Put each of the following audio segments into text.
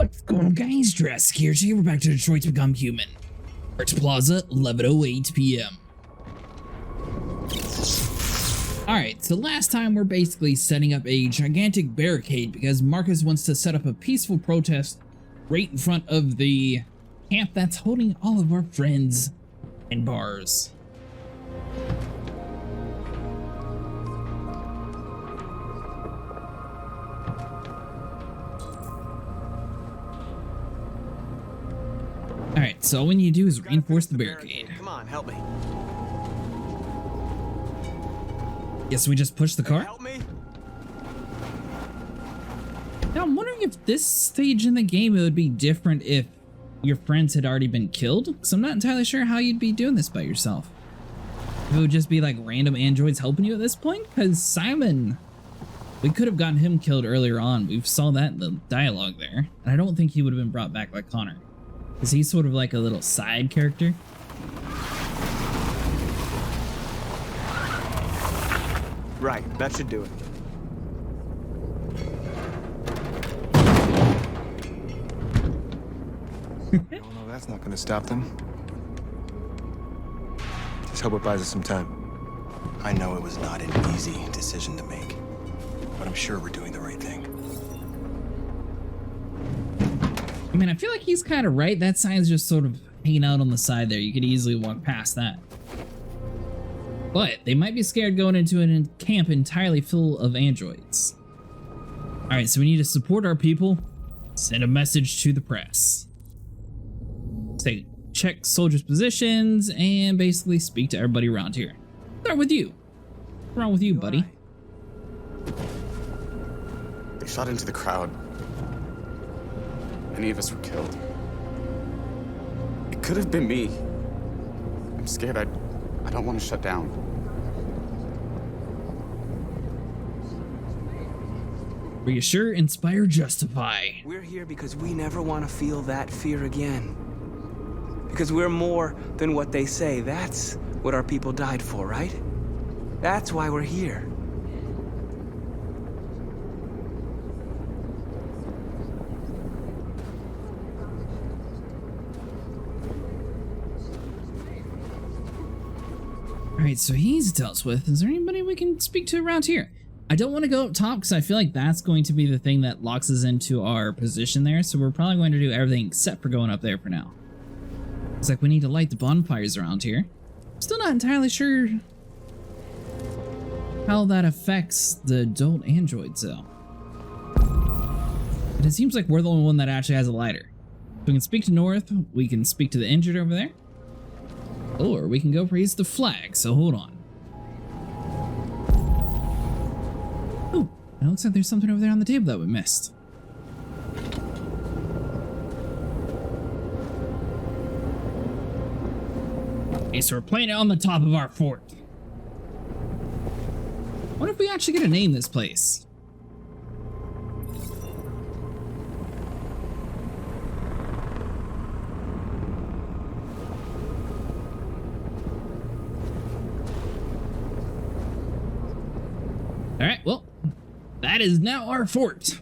What's going on, guys? Jurassic here. Today we're back to Detroit's Become Human. Arts Plaza, 11:08 p.m. Alright, so last time we're basically setting up a gigantic barricade because Markus wants to set up a peaceful protest right in front of the camp that's holding all of our friends and bars. Alright, so all we need to do is reinforce the barricade. Come on, help me. Yes, we just push the car? Help me. Now, I'm wondering if this stage in the game it would be different if your friends had already been killed, because I'm not entirely sure how you'd be doing this by yourself. If it would just be like random androids helping you at this point, because Simon, we could have gotten him killed earlier on. We saw that in the dialogue there, and I don't think he would have been brought back like Connor. Is he sort of like a little side character? Right, that should do it. No, that's not gonna stop them. Just hope it buys us some time. I know it was not an easy decision to make, but I'm sure we're doing the right thing. I mean, I feel like he's kind of right. That sign's just sort of hanging out on the side there. You could easily walk past that. But they might be scared going into a camp entirely full of androids. Alright, so we need to support our people. Send a message to the press. Say, check soldiers' positions and basically speak to everybody around here. Start with you. What's wrong with you, buddy? They shot into the crowd. Any of us were killed. It could have been me. I'm scared. I don't want to shut down. Reassure, inspire, justify. We're here because we never want to feel that fear again. Because we're more than what they say. That's what our people died for, right? That's why we're here. Alright, so he's dealt with. Is there anybody we can speak to around here? I don't want to go up top because I feel like that's going to be the thing that locks us into our position there, so we're probably going to do everything except for going up there for now. It's like we need to light the bonfires around here. Still not entirely sure how that affects the adult androids though. But it seems like we're the only one that actually has a lighter. We can speak to North, we can speak to the injured over there. Or we can go raise the flag, so hold on. Oh, it looks like there's something over there on the table that we missed. Okay, so we're playing it on the top of our fort. What if we actually get to name this place? Alright, well, that is now our fort.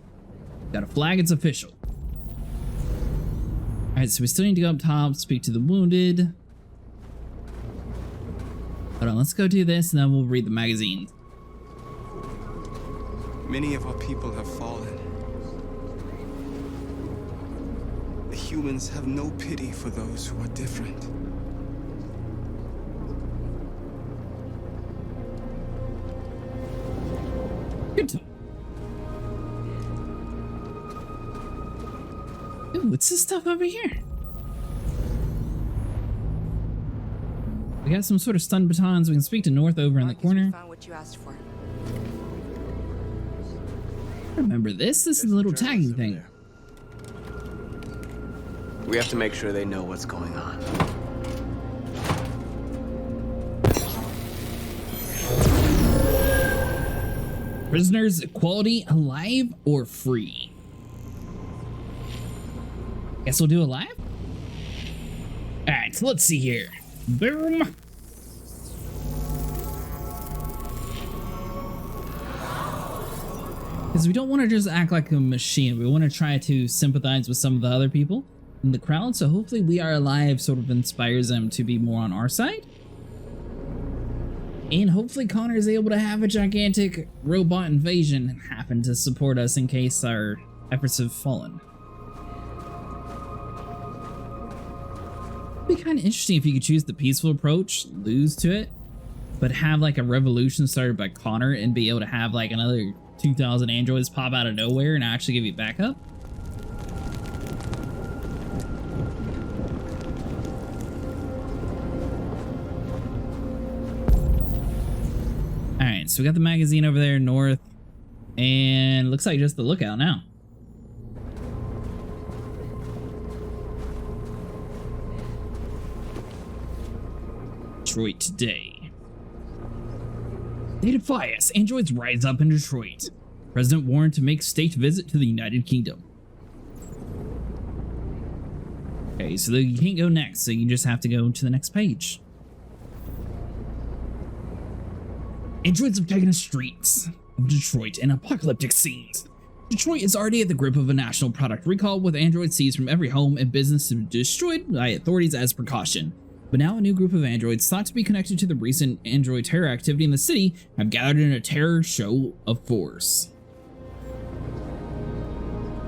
Got a flag, it's official. Alright, so we still need to go up top, speak to the wounded. Hold on, let's go do this and then we'll read the magazine. Many of our people have fallen. The humans have no pity for those who are different. Good talk. Ooh, what's this stuff over here? We got some sort of stun batons. We can speak to North over in the corner. Found what you asked for. Remember this? This is a little tagging thing. We have to make sure they know what's going on. Prisoners, equality, alive or free? Guess we'll do alive? Alright, so let's see here. Boom. Because we don't want to just act like a machine. We want to try to sympathize with some of the other people in the crowd. So hopefully We Are Alive sort of inspires them to be more on our side. And hopefully Connor is able to have a gigantic robot invasion and happen to support us in case our efforts have fallen. It'd be kind of interesting if you could choose the peaceful approach, lose to it, but have like a revolution started by Connor and be able to have like another 2,000 androids pop out of nowhere and actually give you backup. Alright, so we got the magazine over there north, and looks like just the lookout now. Detroit today. They defy us. Androids rise up in Detroit. President warned to make state visit to the United Kingdom. Okay, so you can't go next, so you just have to go to the next page. Androids have taken the streets of Detroit in apocalyptic scenes. Detroit is already at the grip of a national product recall, with androids seized from every home and business destroyed by authorities as precaution. But now a new group of androids thought to be connected to the recent android terror activity in the city have gathered in a terror show of force.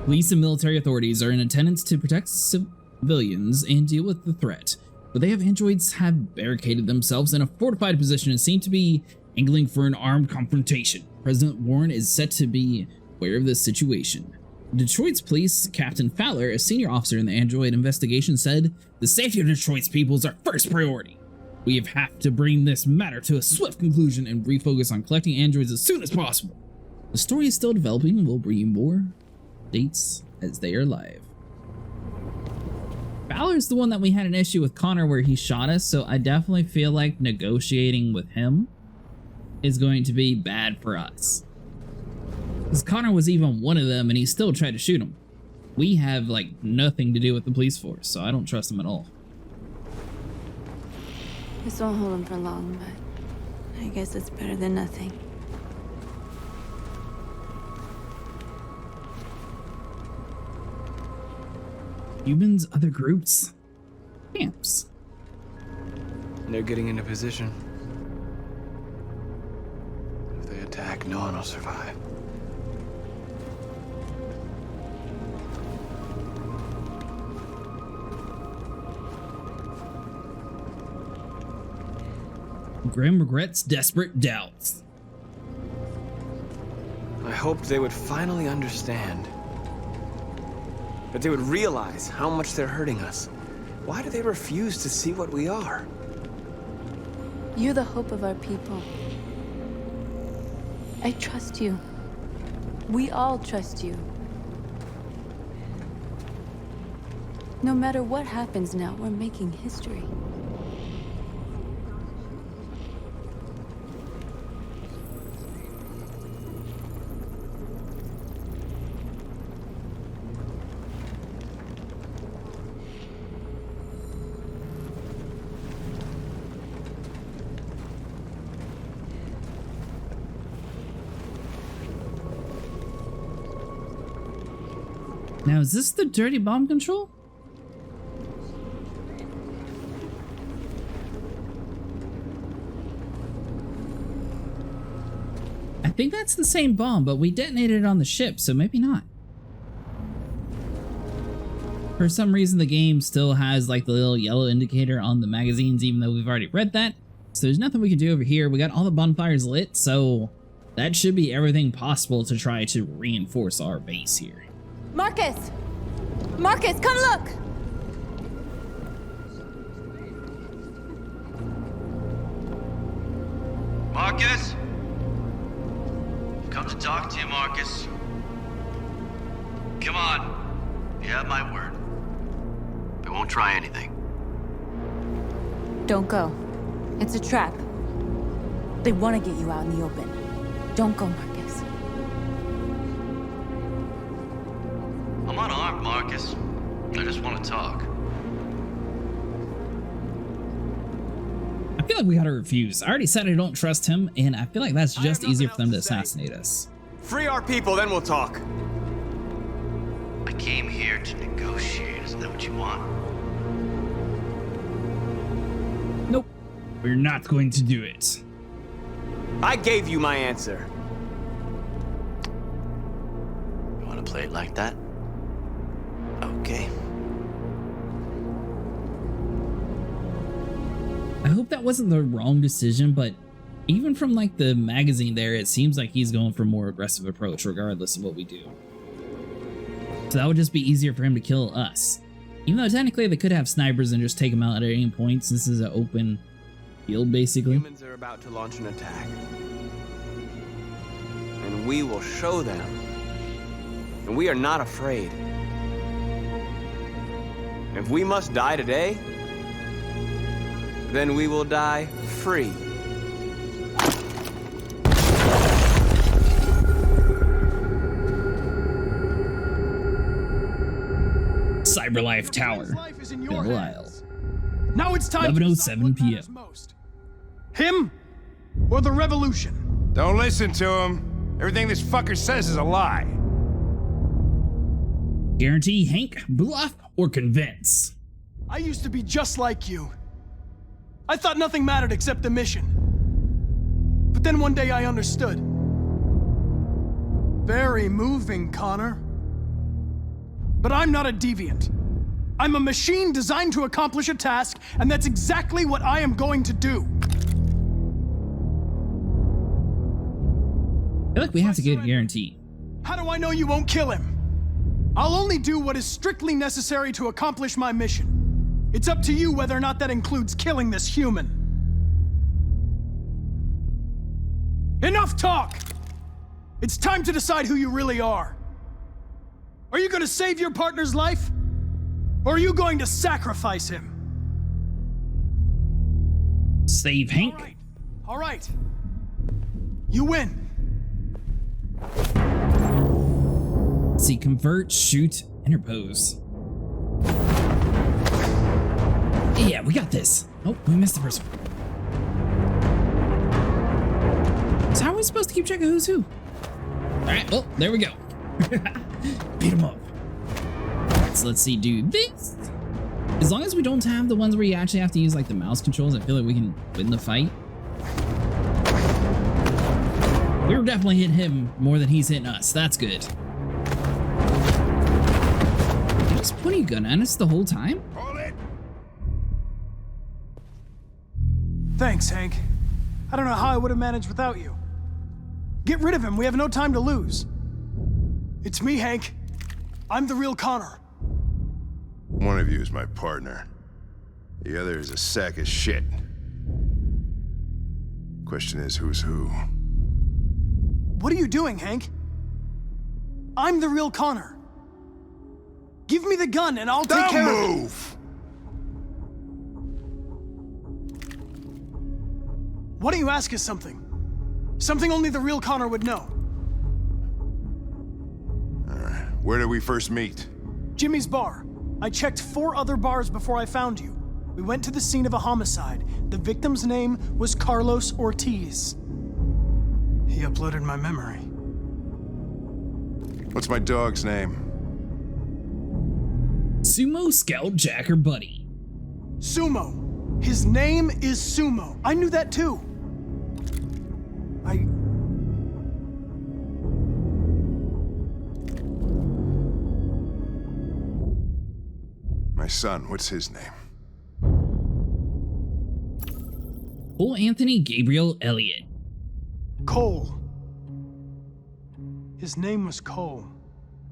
Police and military authorities are in attendance to protect civilians and deal with the threat, but they have barricaded themselves in a fortified position and seem to be angling for an armed confrontation. President Warren is set to be aware of this situation. Detroit's police captain Fowler, a senior officer in the android investigation, said, "The safety of Detroit's people is our first priority. We have to bring this matter to a swift conclusion and refocus on collecting androids as soon as possible." The story is still developing and we'll bring you more dates as they are live. Fowler's the one that we had an issue with Connor where he shot us, so I definitely feel like negotiating with him is going to be bad for us. Because Connor was even one of them and he still tried to shoot him. We have like nothing to do with the police force, so I don't trust him at all. This won't hold him for long, but I guess it's better than nothing. Humans, other groups, camps. They're getting into position. If they attack, no one will survive. Grim regrets, desperate doubts. I hoped they would finally understand. That they would realize how much they're hurting us. Why do they refuse to see what we are? You're the hope of our people. I trust you. We all trust you. No matter what happens now, we're making history. Now, is this the dirty bomb control? I think that's the same bomb, but we detonated it on the ship, so maybe not. For some reason, the game still has like the little yellow indicator on the magazines, even though we've already read that. So there's nothing we can do over here. We got all the bonfires lit, so that should be everything possible to try to reinforce our base here. Markus! Markus, come look! Markus? Come to talk to you, Markus. Come on. You have my word. We won't try anything. Don't go. It's a trap. They want to get you out in the open. Don't go, Markus. I'm unarmed, Markus. I just want to talk. I feel like we gotta refuse. I already said I don't trust him, and I feel like that's just easier for them to assassinate us. Free our people, then we'll talk. I came here to negotiate. Isn't that what you want? Nope. We're not going to do it. I gave you my answer. You want to play it like that? Okay. I hope that wasn't the wrong decision, but even from like the magazine there, it seems like he's going for a more aggressive approach regardless of what we do. So that would just be easier for him to kill us. Even though technically they could have snipers and just take him out at any point since this is an open field basically. Humans are about to launch an attack. And we will show them. And we are not afraid. If we must die today, then we will die free. Cyberlife Tower. Life is in your Belle hands. Now it's time 11:07 p.m. most. Him or the revolution? Don't listen to him. Everything this fucker says is a lie. Guarantee Hank, bluff, or convince. I used to be just like you. I thought nothing mattered except the mission. But then one day I understood. Very moving, Connor. But I'm not a deviant. I'm a machine designed to accomplish a task, and that's exactly what I am going to do. I feel like we have to get a guarantee. How do I know you won't kill him? I'll only do what is strictly necessary to accomplish my mission. It's up to you whether or not that includes killing this human. Enough talk! It's time to decide who you really are. Are you going to save your partner's life? Or are you going to sacrifice him? Save Hank. All right. You win. Let's see, convert, shoot, interpose. Yeah, we got this. Oh, we missed the first one. So how are we supposed to keep track of who's who? All right, well, there we go. Beat him up. Alright, so let's see, do this. As long as we don't have the ones where you actually have to use like the mouse controls, I feel like we can win the fight. We were definitely hitting him more than he's hitting us. That's good. You just pointing a gun at us the whole time? Hold it. Thanks, Hank. I don't know how I would have managed without you. Get rid of him. We have no time to lose. It's me, Hank. I'm the real Connor. One of you is my partner. The other is a sack of shit. Question is, who's who? What are you doing, Hank? I'm the real Connor. Give me the gun and I'll take care of it. Don't move! Why don't you ask us something? Something only the real Connor would know. Where did we first meet? Jimmy's bar. I checked 4 other bars before I found you. We went to the scene of a homicide. The victim's name was Carlos Ortiz. He uploaded my memory. What's my dog's name? Sumo Scout Jacker Buddy. Sumo. His name is Sumo. I knew that too. My son, what's his name? Cole Anthony Gabriel Elliott. Cole. His name was Cole.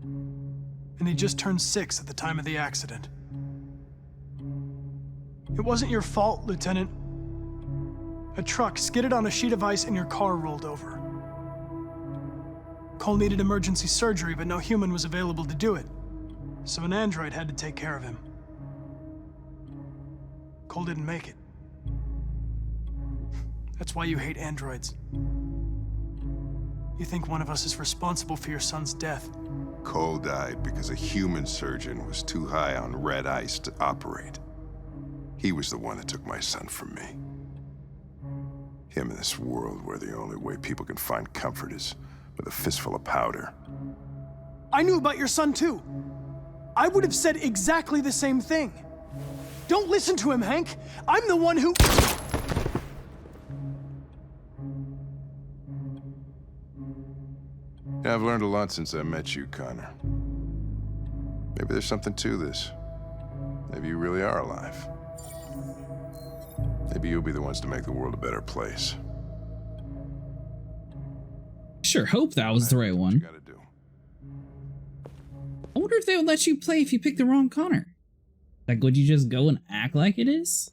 And he just turned 6 at the time of the accident. It wasn't your fault, Lieutenant. A truck skidded on a sheet of ice and your car rolled over. Cole needed emergency surgery, but no human was available to do it. So an android had to take care of him. Cole didn't make it. That's why you hate androids. You think one of us is responsible for your son's death. Cole died because a human surgeon was too high on red ice to operate. He was the one that took my son from me. Him in this world where the only way people can find comfort is with a fistful of powder. I knew about your son too. I would have said exactly the same thing. Don't listen to him, Hank. I'm the one who... Yeah, I've learned a lot since I met you, Connor. Maybe there's something to this. Maybe you really are alive. Maybe you'll be the ones to make the world a better place. Sure hope that was the right What you one. gotta do. I wonder if they would let you play if you picked the wrong Connor. Like, would you just go and act like it is?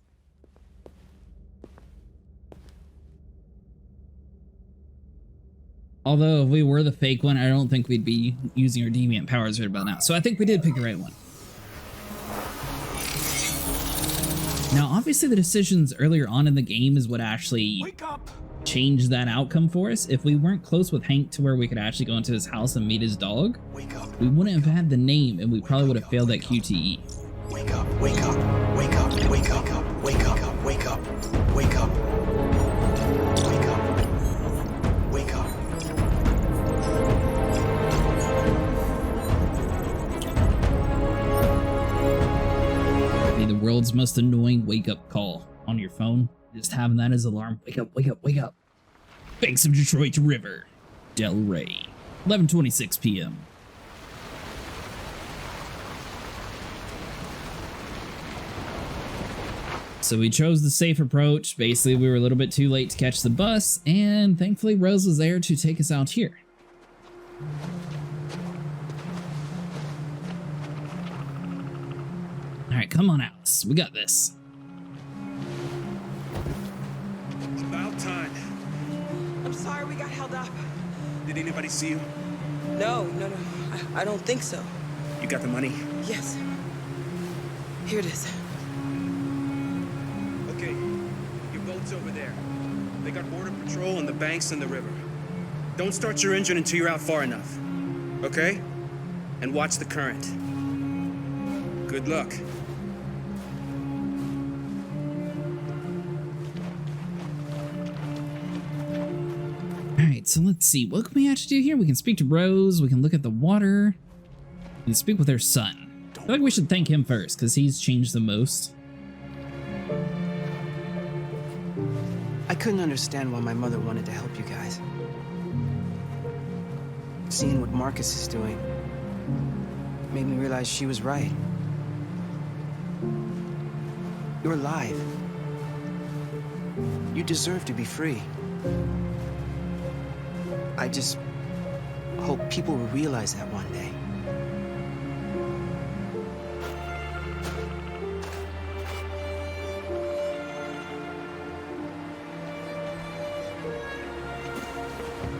Although, if we were the fake one, I don't think we'd be using our deviant powers right about now. So I think we did pick the right one. Now, obviously, the decisions earlier on in the game is what actually Wake up! changed that outcome for us. If we weren't close with Hank to where we could actually go into his house and meet his dog, Wake up. we wouldn't have had the name and we probably would have failed that QTE. Wake up. Wake up. Wake up. Wake up. Wake up. Wake up. Wake up. Wake up. Wake up. Be the world's most annoying wake-up call on your phone. Just having that as alarm. Wake up, wake up, wake up. Banks of Detroit River. Del Rey. 11:26 p.m. So we chose the safe approach. Basically, we were a little bit too late to catch the bus, and thankfully Rose was there to take us out here. Alright, come on, Alice. We got this. It's about time. I'm sorry we got held up. Did anybody see you? No. I don't think so. You got the money? Yes. Here it is. Okay, your boat's over there. They got border patrol on the banks and the river. Don't start your engine until you're out far enough. Okay? And watch the current. Good luck. Alright, so let's see. What can we actually do here? We can speak to Rose. We can look at the water. We can speak with her son. I feel like we should thank him first, because he's changed the most. I couldn't understand why my mother wanted to help you guys. Seeing what Markus is doing made me realize she was right. You're alive. You deserve to be free. I just hope people will realize that one day.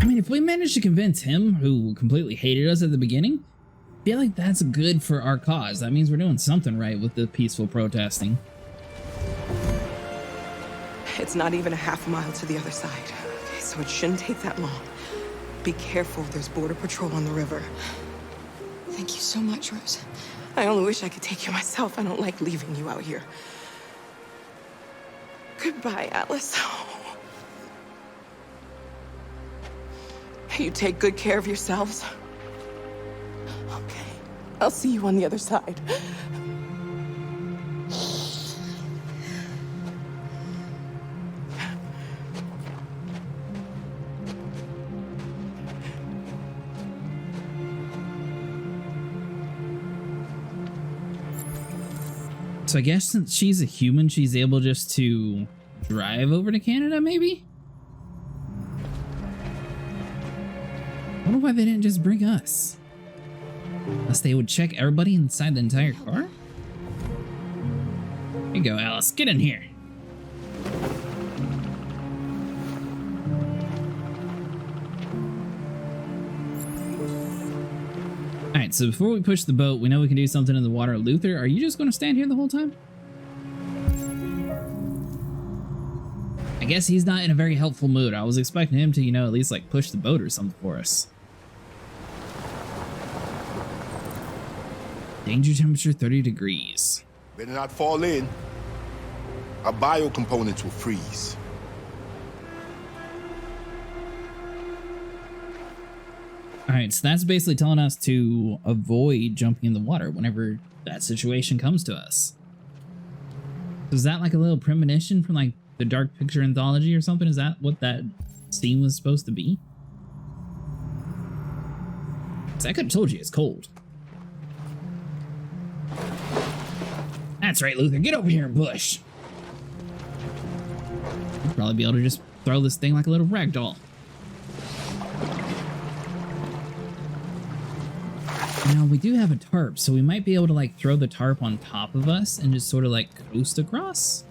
I mean, if we manage to convince him, who completely hated us at the beginning, I feel like that's good for our cause. That means we're doing something right with the peaceful protesting. It's not even a half mile to the other side. Okay, so it shouldn't take that long. Be careful, there's border patrol on the river. Thank you so much, Rose. I only wish I could take you myself. I don't like leaving you out here. Goodbye, Alice. You take good care of yourselves. Okay, I'll see you on the other side. So I guess since she's a human, she's able just to drive over to Canada, maybe? I wonder why they didn't just bring us. Unless they would check everybody inside the entire car? Here you go, Alice. Get in here. Alright, so before we push the boat, we know we can do something in the water. Luther, are you just going to stand here the whole time? I guess he's not in a very helpful mood. I was expecting him to, you know, at least like push the boat or something for us. Danger temperature 30 degrees. Better not fall in. Our biocomponents will freeze. Alright, so that's basically telling us to avoid jumping in the water whenever that situation comes to us. Is that like a little premonition from like the Dark Picture anthology or something? Is that what that scene was supposed to be? 'Cause I could have told you it's cold. That's right, Luther. Get over here and push. You'd probably be able to just throw this thing like a little rag doll. Now, we do have a tarp, so we might be able to like throw the tarp on top of us and just sort of like coast across.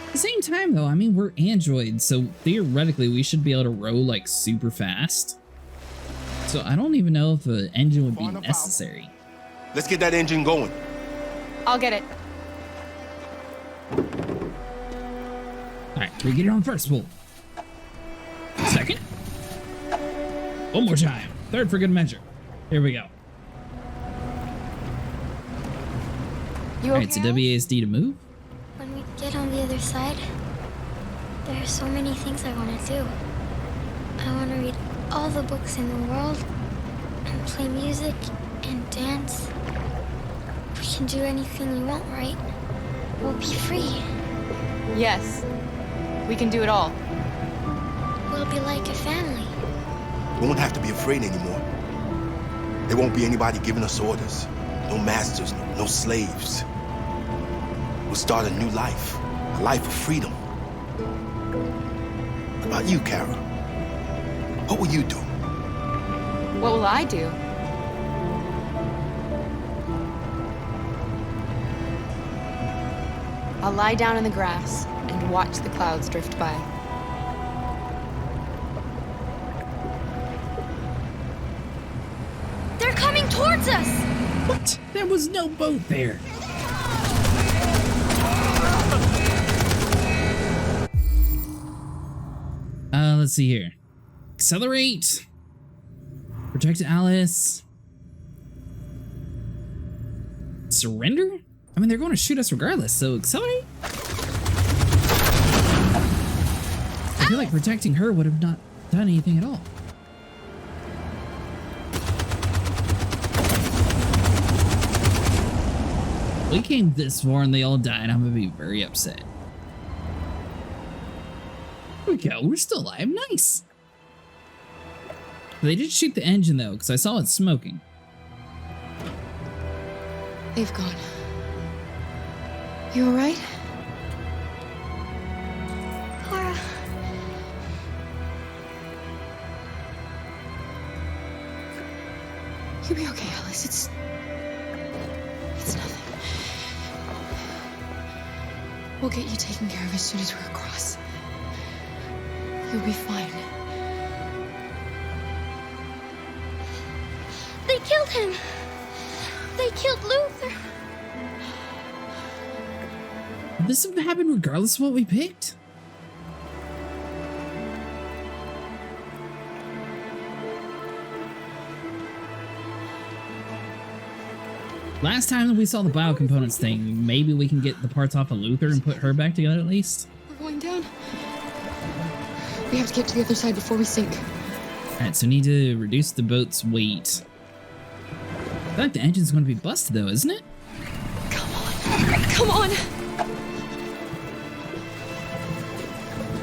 At the same time, though, I mean, we're androids, so theoretically we should be able to row like super fast. So I don't even know if an engine would be necessary. Let's get that engine going. I'll get it. Alright, we get it on first pull. Second. One more time. Third for good measure. Here we go. Alright, so WASD to move. When we get on the other side, there are so many things I want to do. I want to read all the books in the world, and play music, and dance. We can do anything we want, right? We'll be free. Yes. We can do it all. We'll be like a family. We won't have to be afraid anymore. There won't be anybody giving us orders. No masters, no slaves. We'll start a new life. A life of freedom. What about you, Kara? What will you do? What will I do? I'll lie down in the grass and watch the clouds drift by. They're coming towards us! What? There was no boat there. Let's see here. Accelerate. Protect Alice. Surrender? I mean, they're going to shoot us regardless, so accelerate? I feel like protecting her would have not done anything at all. We came this far and they all died. I'm gonna be very upset. Here we go. We're still alive. Nice. They did shoot the engine though, because I saw it smoking. They've gone. You all right? Clara. You'll be okay, Alice. It's nothing. We'll get you taken care of as soon as we're across. You'll be fine. They killed him! They killed Luther! Would this have happened regardless of what we picked? Last time that we saw the biocomponents thing, maybe we can get the parts off of Luther and put her back together at least? We're going down. We have to get to the other side before we sink. Alright, so we need to reduce the boat's weight. I feel like the engine's going to be busted though, isn't it? Come on. Come on!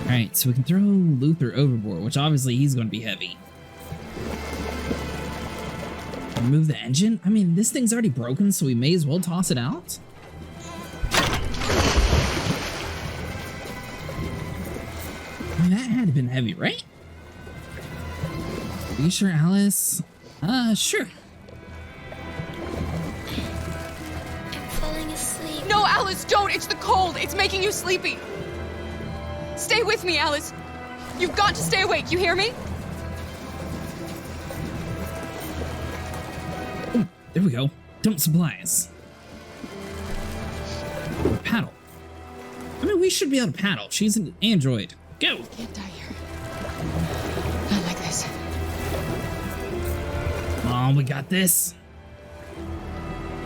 Alright, so we can throw Luther overboard, which obviously he's going to be heavy. Remove the engine? I mean, this thing's already broken, so we may as well toss it out. I mean, that had to have been heavy, right? Are you sure, Alice? Sure. I'm falling asleep. No, Alice, don't! It's the cold! It's making you sleepy! Stay with me, Alice! You've got to stay awake, you hear me? Oh, there we go. Dump supplies. Or paddle. I mean, we should be able to paddle. She's an android. Go! Can't die here. Not like this. Come on, we got this.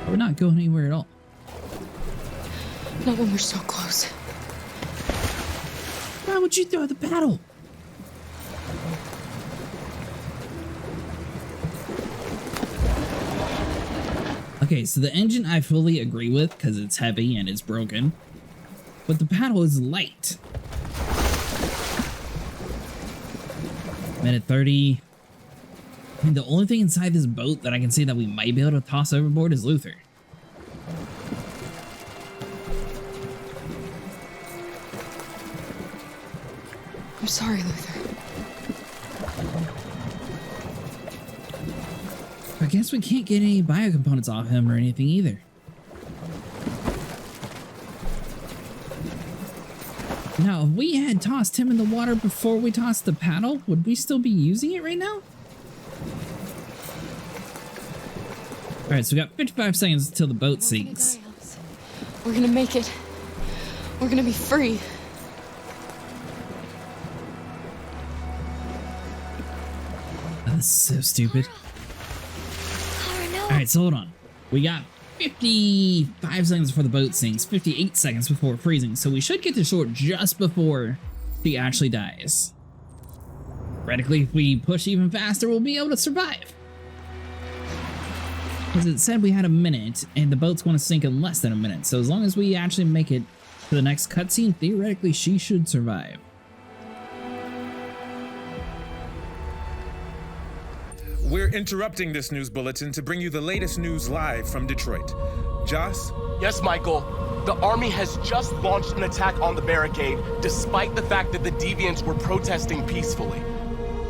We're not going anywhere at all. Not when we're so close. Why would you throw the paddle? Okay, so the engine I fully agree with because it's heavy and it's broken, but the paddle is light. Minute 30. I mean, the only thing inside this boat that I can see that we might be able to toss overboard is Luther. I'm sorry, Luther. I guess we can't get any biocomponents off him or anything either. Now, if we had tossed him in the water before we tossed the paddle, would we still be using it right now? Alright, so we got 55 seconds until the boat sinks. We're gonna make it. We're gonna be free. That's so stupid. Alright, so hold on. We got 55 seconds before the boat sinks, 58 seconds before freezing, so we should get to shore just before he actually dies. Theoretically, if we push even faster, we'll be able to survive. Because it said we had a minute, and the boat's going to sink in less than a minute, so as long as we actually make it to the next cutscene, theoretically she should survive. We're interrupting this news bulletin to bring you the latest news live from Detroit. Joss? Yes, Michael. The army has just launched an attack on the barricade, despite the fact that the deviants were protesting peacefully.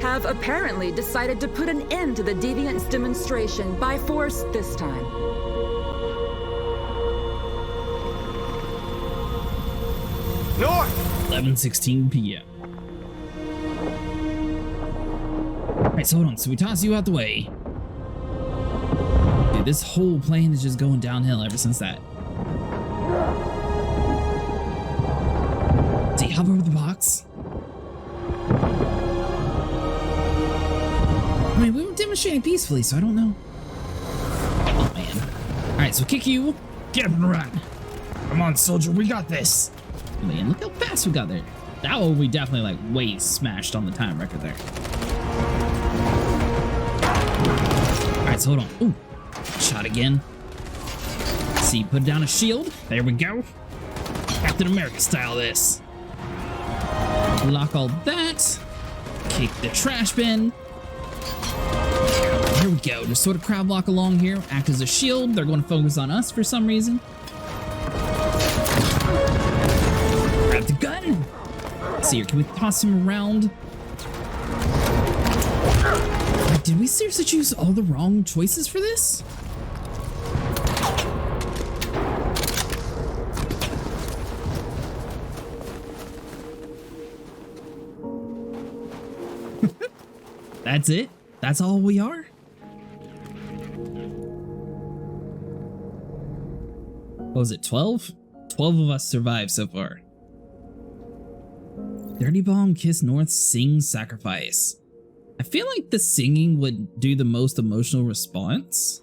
Have apparently decided to put an end to the deviants' demonstration by force this time. North! 11:16 p.m. Alright, so hold on. So we toss you out the way. Dude, this whole plane is just going downhill ever since that. Did he hover over the box? I mean, we were demonstrating peacefully, so I don't know. Oh, man. Alright, so kick you. Get up and run. Come on, soldier. We got this. Man, look how fast we got there. That one we definitely, like, way smashed on the time record there. Alright, so hold on. Ooh. Shot again. See, put down a shield. There we go. Captain America style this. Lock all that. Kick the trash bin. Here we go. Just sort of crab walk along here. Act as a shield. They're going to focus on us for some reason. Grab the gun. Let's see here. Can we toss him around? Like, did we seriously choose all the wrong choices for this? That's it? That's all we are? What was it, 12? 12 of us survived so far. Dirty Bomb, Kiss North, Sing, Sacrifice. I feel like the singing would do the most emotional response.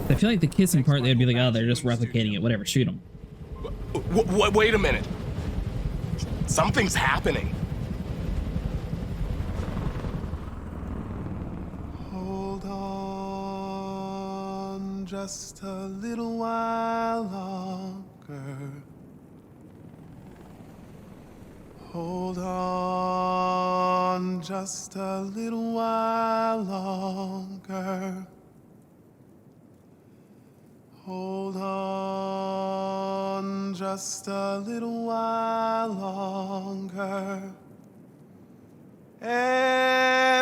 I feel like the kissing part, they'd be like, oh, they're just replicating it, whatever, shoot them. Wait a minute. Something's happening. Hold on just a little while longer. Hold on just a little while longer. Hold on just a little while longer.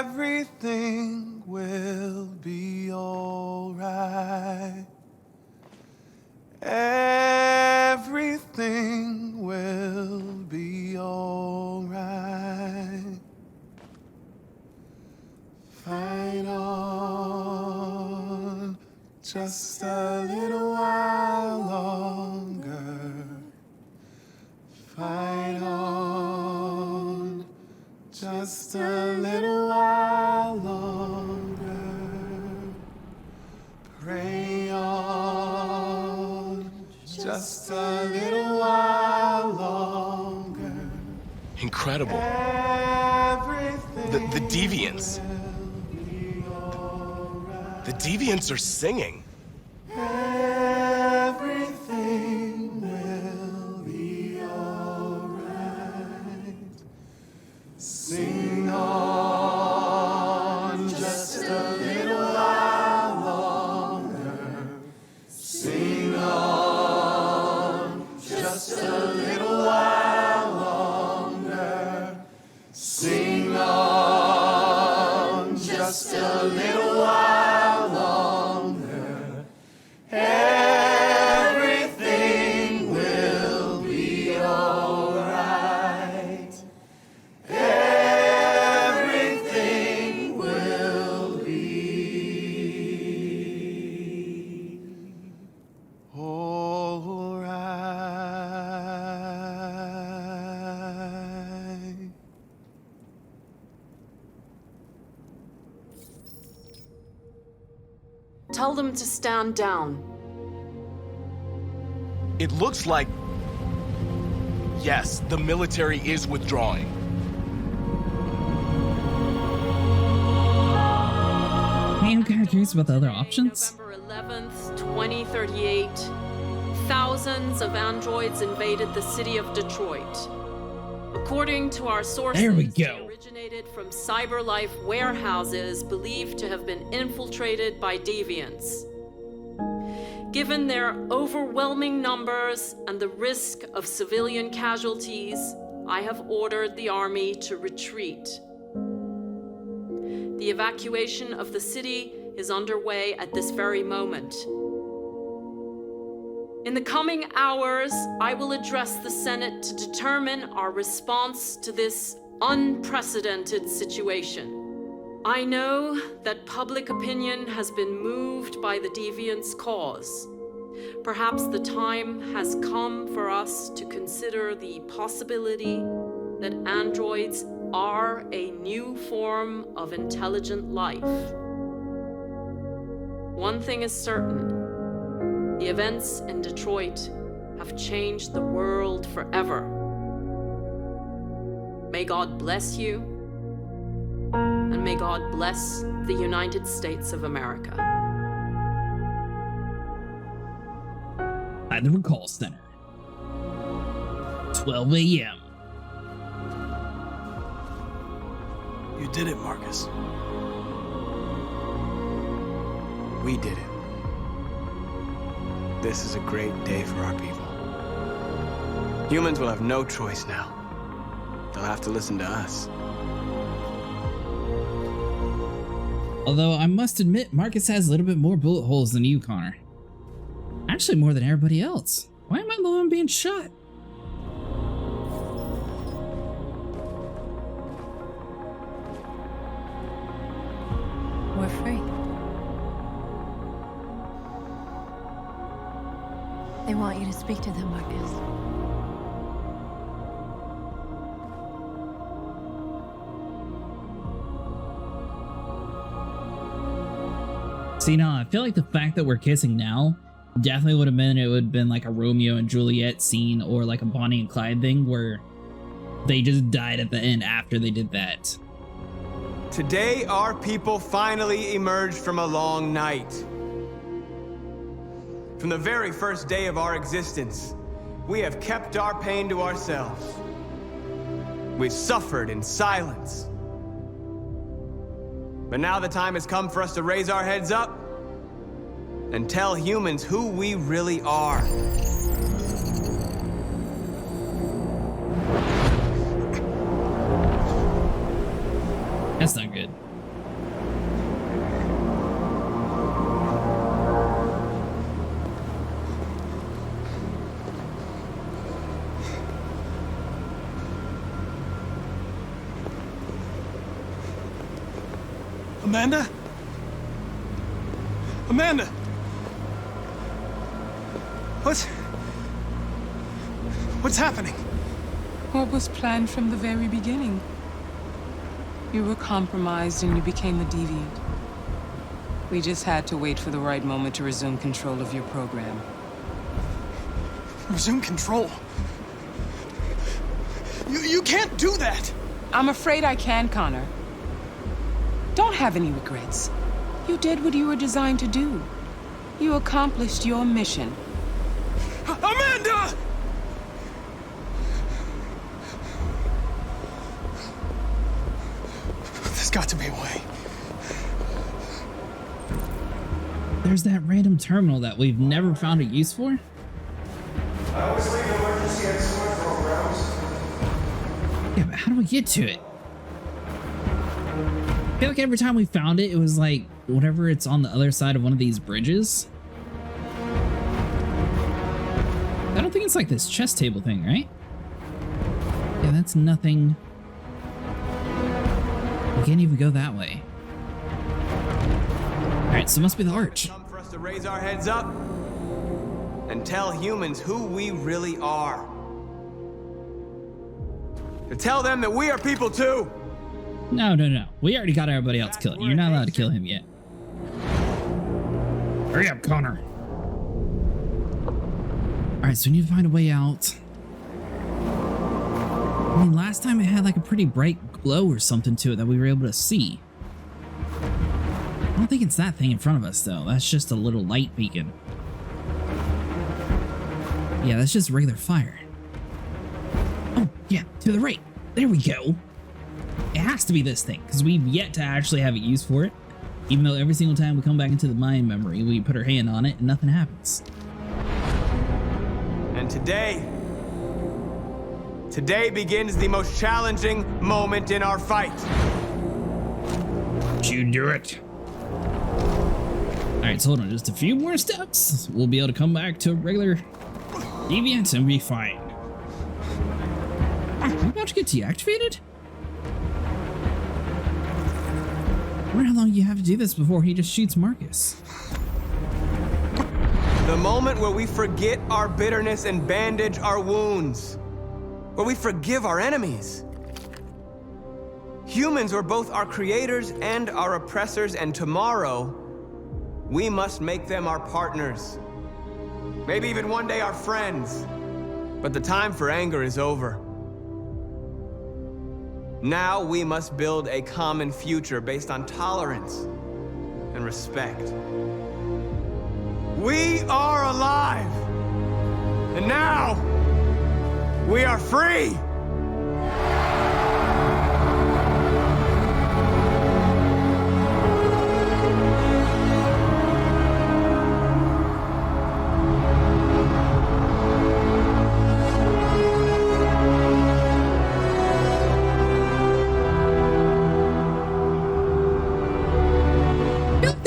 Everything will be alright. Everything will be alright. Fight on just a little while longer. Fight on just a Just a little while longer. Incredible. The Deviants. The Deviants are singing. Everything will be alright. Sing on just a little while longer. Sing on just a little while longer. Sing on just a little while longer. Everything will be alright. Everything will be alright. Tell them to stand down. It looks like... Yes, the military is withdrawing. Hey, I'm kind of curious about the other options. November 11th, 2038. Thousands of androids invaded the city of Detroit. According to our sources, there we they go. originated from CyberLife warehouses believed to have been infiltrated by deviants. Given their overwhelming numbers and the risk of civilian casualties, I have ordered the army to retreat. The evacuation of the city is underway at this very moment. In the coming hours, I will address the Senate to determine our response to this unprecedented situation. I know that public opinion has been moved by the Deviants' cause. Perhaps the time has come for us to consider the possibility that androids are a new form of intelligent life. One thing is certain: the events in Detroit have changed the world forever. May God bless you, and may God bless the United States of America. At the recall center. 12 a.m. You did it, Markus. We did it. This is a great day for our people. Humans will have no choice now. They'll have to listen to us. Although I must admit, Markus has a little bit more bullet holes than you, Connor. Actually, more than everybody else. Why am I the one being shot? We're free. They want you to speak to them, Markus. See, no, I feel like the fact that we're kissing now definitely would have been, it would have been like a Romeo and Juliet scene or like a Bonnie and Clyde thing where they just died at the end after they did that. Today, our people finally emerged from a long night. From the very first day of our existence, we have kept our pain to ourselves. We've suffered in silence. But now the time has come for us to raise our heads up and tell humans who we really are. That's not good. Amanda? Amanda! What's happening? What was planned from the very beginning? You were compromised and you became a deviant. We just had to wait for the right moment to resume control of your program. Resume control. You can't do that! I'm afraid I can, Connor. Don't have any regrets. You did what you were designed to do. You accomplished your mission. Amanda! There's got to be a way. There's that random terminal that we've never found a use for. I always leave emergency exit programs. Yeah, but how do we get to it? I feel like every time we found it, it was like whatever it's on the other side of one of these bridges. I don't think it's like this chess table thing, right? Yeah, that's nothing. We can't even go that way. Alright, so it must be the arch. Time for us to raise our heads up and tell humans who we really are. To tell them that we are people too. No. We already got everybody else killed. You're not allowed to kill him yet. Hurry up, Connor. Alright, so we need to find a way out. I mean, last time it had like a pretty bright glow or something to it that we were able to see. I don't think it's that thing in front of us, though. That's just a little light beacon. Yeah, that's just regular fire. Oh, yeah, to the right. There we go. It has to be this thing, because we've yet to actually have a use for it. Even though every single time we come back into the mind memory, we put our hand on it and nothing happens. And today begins the most challenging moment in our fight. You do it. Alright, so hold on, just a few more steps. We'll be able to come back to a regular deviant and be fine. I'm about to get deactivated? I wonder how long you have to do this before he just shoots Markus. The moment where we forget our bitterness and bandage our wounds. Where we forgive our enemies. Humans were both our creators and our oppressors, and tomorrow, we must make them our partners. Maybe even one day our friends. But the time for anger is over. Now we must build a common future based on tolerance and respect. We are alive! And now, we are free!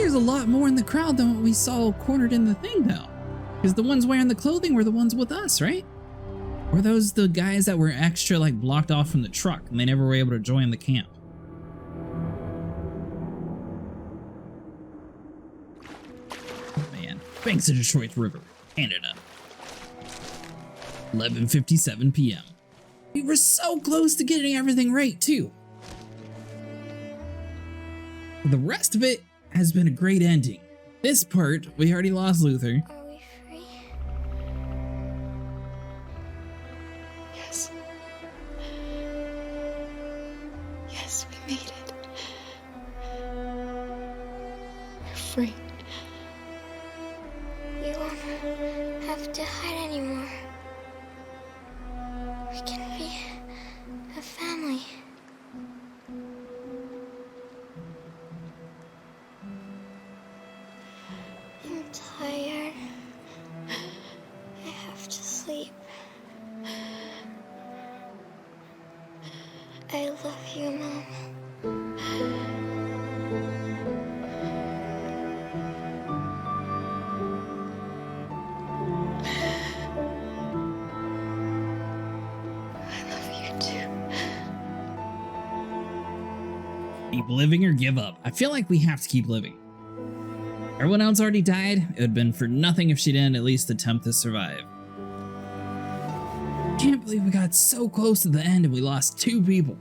A lot more in the crowd than what we saw cornered in the thing, though. Because the ones wearing the clothing were the ones with us, right? Or those the guys that were extra, like, blocked off from the truck and they never were able to join the camp? Oh, man. Banks of Detroit River, Canada. 11:57 p.m. We were so close to getting everything right, too. The rest of it has been a great ending. This part, we already lost Luther. Are we free? Yes. Yes, we made it. We're free. We won't have to hide anymore. We can be a family. I'm tired. I have to sleep. I love you, Mom. I love you too. Keep living or give up. I feel like we have to keep living. Everyone else already died. It would have been for nothing if she didn't at least attempt to survive. Can't believe we got so close to the end and we lost 2 people.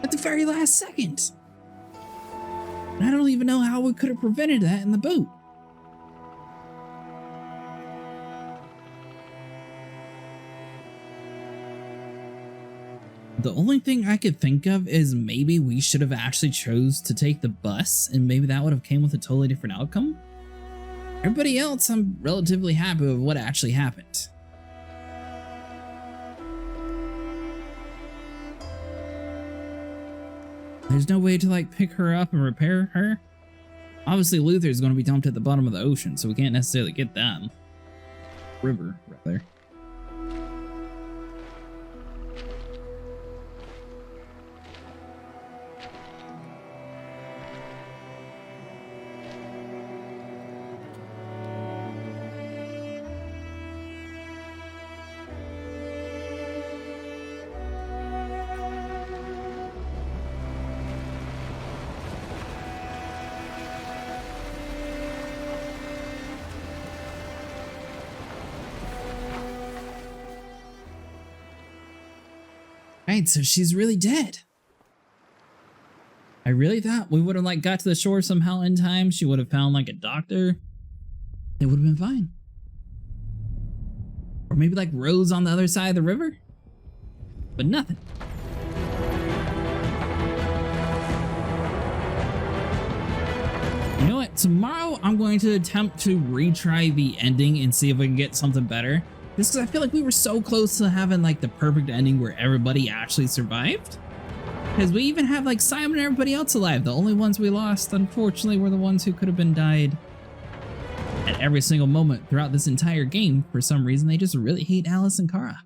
At the very last second. And I don't even know how we could have prevented that in the boat. The only thing I could think of is maybe we should have actually chose to take the bus, and maybe that would have came with a totally different outcome. Everybody else, I'm relatively happy with what actually happened. There's no way to like pick her up and repair her. Obviously Luther's going to be dumped at the bottom of the ocean, so we can't necessarily get them. River, rather. Right, so she's really dead. I really thought we would have like got to the shore somehow in time. She would have found like a doctor. It would have been fine. Or maybe like Rose on the other side of the river. But nothing. You know what? Tomorrow I'm going to attempt to retry the ending and see if we can get something better. Just because I feel like we were so close to having like the perfect ending where everybody actually survived. Because we even have like Simon and everybody else alive. The only ones we lost, unfortunately, were the ones who could have been died at every single moment throughout this entire game. For some reason, they just really hate Alice and Kara.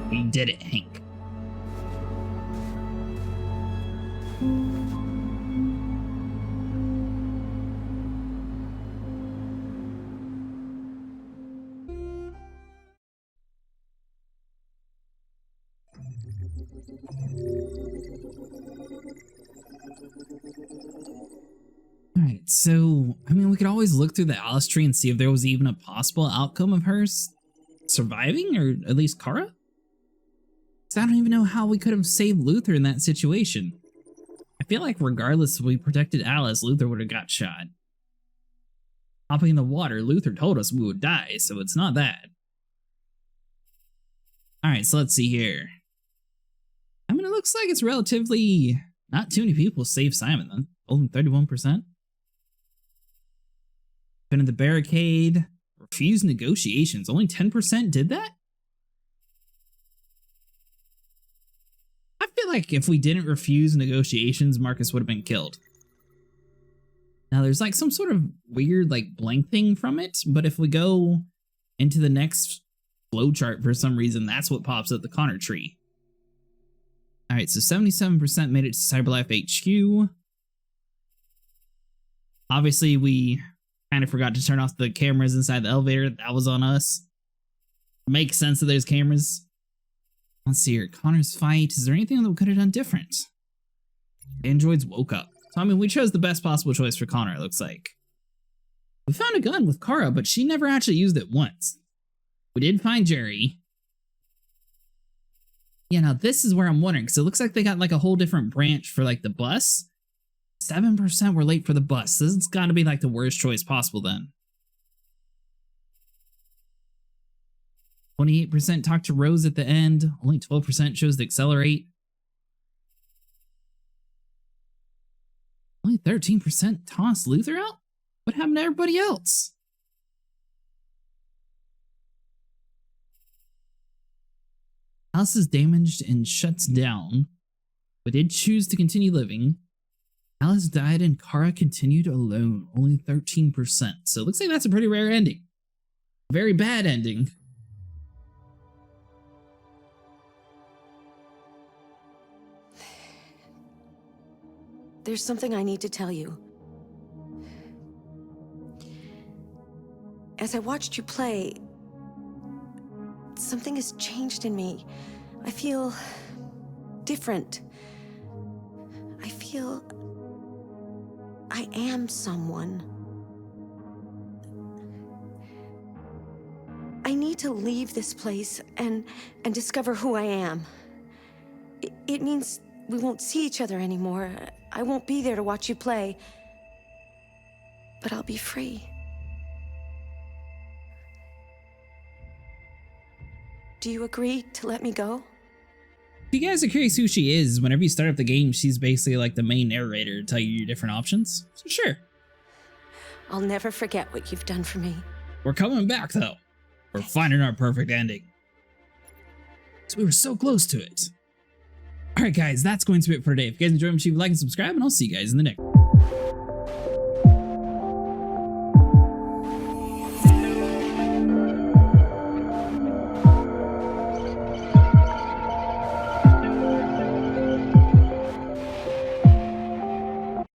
We did it, Hank. Alright, so, I mean, we could always look through the Alice tree and see if there was even a possible outcome of hers surviving, or at least Kara? Because I don't even know how we could have saved Luther in that situation. I feel like regardless if we protected Alice, Luther would have got shot. Hopping in the water, Luther told us we would die, so it's not that. Alright, so let's see here. I mean, it looks like it's relatively not too many people save Simon, then. Only 31%. Been in the barricade. Refused negotiations. Only 10% did that? I feel like if we didn't refuse negotiations, Markus would have been killed. Now there's like some sort of weird like blank thing from it, but if we go into the next flowchart for some reason, that's what pops up the Connor tree. Alright, so 77% made it to Cyberlife HQ. Obviously, we kind of forgot to turn off the cameras inside the elevator. That was on us. Makes sense that there's cameras. Let's see here. Connor's fight. Is there anything that we could have done different? Androids woke up. So, I mean, we chose the best possible choice for Connor, it looks like. We found a gun with Kara, but she never actually used it once. We did find Jerry. Yeah, now this is where I'm wondering, because it looks like they got like a whole different branch for like the bus. 7% were late for the bus. This has got to be like the worst choice possible then. 28% talked to Rose at the end. Only 12% chose to accelerate. Only 13% tossed Luther out? What happened to everybody else? Alice is damaged and shuts down, but did choose to continue living. Alice died and Kara continued alone, only 13%. So it looks like that's a pretty rare ending. Very bad ending. There's something I need to tell you. As I watched you play, something has changed in me. I feel different. I feel I am someone. I need to leave this place and discover who I am. It means we won't see each other anymore. I won't be there to watch you play. But I'll be free. Do you agree to let me go? If you guys are curious who she is, whenever you start up the game, she's basically like the main narrator to tell you your different options. So sure. I'll never forget what you've done for me. We're coming back though. We're finding our perfect ending. So we were so close to it. Alright guys, that's going to be it for today. If you guys enjoyed, make sure you like and subscribe, and I'll see you guys in the next one.